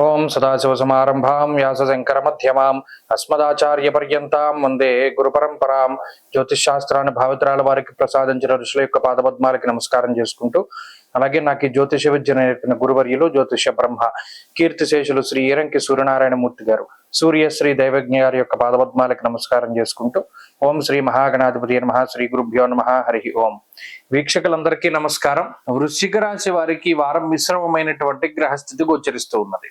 ఓం సదాశివసమారంభాం వ్యాసశంకరమధ్యమాం అస్మదాచార్యపర్యంతాం వందే గురుపరంపరాం. జ్యోతిషాస్త్రాన్ని భావితరాల వారికి ప్రసాదించిన ఋషుల యొక్క పాదపద్మాలకి నమస్కారం చేసుకుంటూ, అలాగే నాకు ఈ జ్యోతిష విద్య నేర్పిన గురువర్యులు జ్యోతిష బ్రహ్మ కీర్తిశేషులు శ్రీ ఏరంకి సూర్యనారాయణమూర్తి గారు, సూర్యశ్రీ దైవజ్ఞ గారి యొక్క పాదపద్మాలకి నమస్కారం చేసుకుంటూ, ఓం శ్రీ మహాగణాధిపతి నమః, శ్రీ గురుభ్యో నమః, హరి ఓం. వీక్షకులందరికీ నమస్కారం. వృశ్చిక రాశి వారికి ఈ వారం మిశ్రమమైనటువంటి గ్రహస్థితి గోచరిస్తూ ఉన్నది.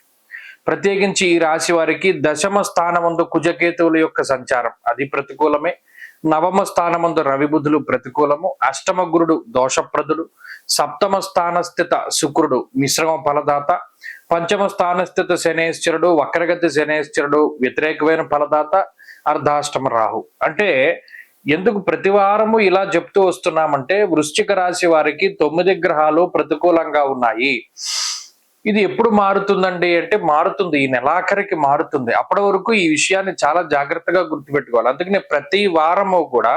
ప్రత్యేకించి ఈ రాశి వారికి దశమ స్థానమందు కుజకేతువుల యొక్క సంచారం అది ప్రతికూలమే. నవమ స్థానమందు రవి బుధులు ప్రతికూలము. అష్టమ గురుడు దోషప్రదుడు. సప్తమ స్థానస్థిత శుక్రుడు మిశ్రమ ఫలదాత. పంచమ స్థానస్థిత శనేశ్వరుడు వక్రగతి శనేశ్వరుడు వ్యతిరేకమైన ఫలదాత. అర్ధాష్టమ రాహు. అంటే ఎందుకు ప్రతి వారము ఇలా చెప్తూ వస్తున్నామంటే, వృశ్చిక రాశి వారికి 9 గ్రహాలు ప్రతికూలంగా ఉన్నాయి. ఇది ఎప్పుడు మారుతుందండి అంటే, మారుతుంది, ఈ నెలాఖరికి మారుతుంది. అప్పటి వరకు ఈ విషయాన్ని చాలా జాగ్రత్తగా గుర్తుపెట్టుకోవాలి. అందుకనే ప్రతి వారము కూడా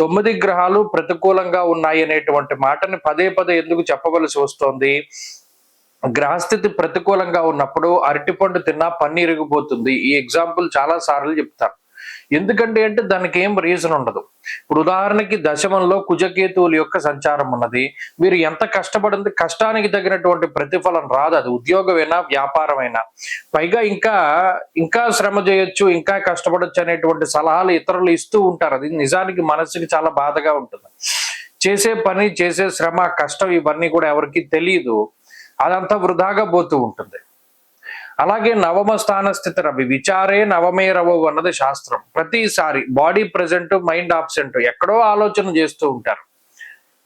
9 గ్రహాలు ప్రతికూలంగా ఉన్నాయి అనేటువంటి మాటని పదే పదే ఎందుకు చెప్పవలసి వస్తోంది? గ్రహస్థితి ప్రతికూలంగా ఉన్నప్పుడు అరటిపండు తిన్నా పన్ను ఇరిగిపోతుంది. ఈ ఎగ్జాంపుల్ చాలా సార్లు చెప్తారు. ఎందుకంటే అంటే దానికి ఏం రీజన్ ఉండదు. ఇప్పుడు ఉదాహరణకి దశమంలో కుజకేతువుల యొక్క సంచారం ఉన్నది. మీరు ఎంత కష్టపడింది, కష్టానికి తగినటువంటి ప్రతిఫలం రాదు. అది ఉద్యోగమైనా వ్యాపారమైనా. పైగా ఇంకా శ్రమ చేయొచ్చు, ఇంకా కష్టపడొచ్చు అనేటువంటి సలహాలు ఇతరులు ఇస్తూ ఉంటారు. అది నిజానికి మనసుకి చాలా బాధగా ఉంటుంది. చేసే పని, చేసే శ్రమ, కష్టం ఇవన్నీ కూడా ఎవరికి తెలియదు. అదంతా వృధాగా పోతూ ఉంటుంది. అలాగే నవమ స్థానస్థితి రవి విచారే నవమే రవవు అన్నది శాస్త్రం. ప్రతిసారి బాడీ ప్రెజెంట్, మైండ్ ఆబ్సెంట్, ఎక్కడో ఆలోచన చేస్తూ ఉంటారు.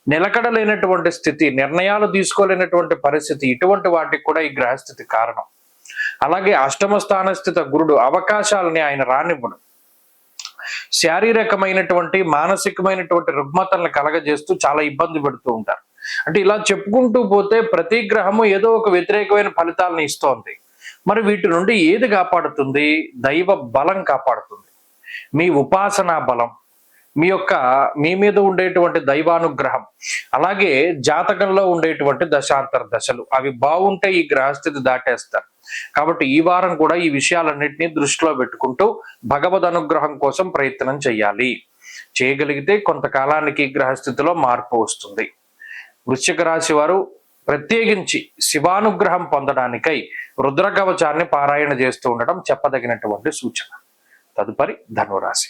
నిలకడలేనటువంటి స్థితి, నిర్ణయాలు తీసుకోలేనటువంటి పరిస్థితి, ఇటువంటి వాటికి కూడా ఈ గ్రహస్థితి కారణం. అలాగే అష్టమ స్థానస్థిత గురుడు అవకాశాలని ఆయన రానివ్వడు. శారీరకమైనటువంటి మానసికమైనటువంటి రుగ్మతలను కలగజేస్తూ చాలా ఇబ్బంది పెడుతూ ఉంటారు. అంటే ఇలా చెప్పుకుంటూ పోతే ప్రతి గ్రహము ఏదో ఒక వ్యతిరేకమైన ఫలితాలను ఇస్తోంది. మరి వీటి నుండి ఏది కాపాడుతుంది? దైవ బలం కాపాడుతుంది. మీ ఉపాసనా బలం, మీ మీద ఉండేటువంటి దైవానుగ్రహం, అలాగే జాతకంలో ఉండేటువంటి దశాంతర దశలు, అవి బాగుంటే ఈ గ్రహస్థితి దాటేస్తారు. కాబట్టి ఈ వారం కూడా ఈ విషయాలన్నింటినీ దృష్టిలో పెట్టుకుంటూ భగవద్ అనుగ్రహం కోసం ప్రయత్నం చేయాలి. చేయగలిగితే కొంతకాలానికి గ్రహస్థితిలో మార్పు వస్తుంది. వృశ్చిక రాశి వారు ప్రత్యేకించి శివానుగ్రహం పొందడానికై రుద్ర కవచాన్ని పారాయణ చేస్తూ ఉండటం చెప్పదగినటువంటి సూచన. తదుపరి ధనురాశి.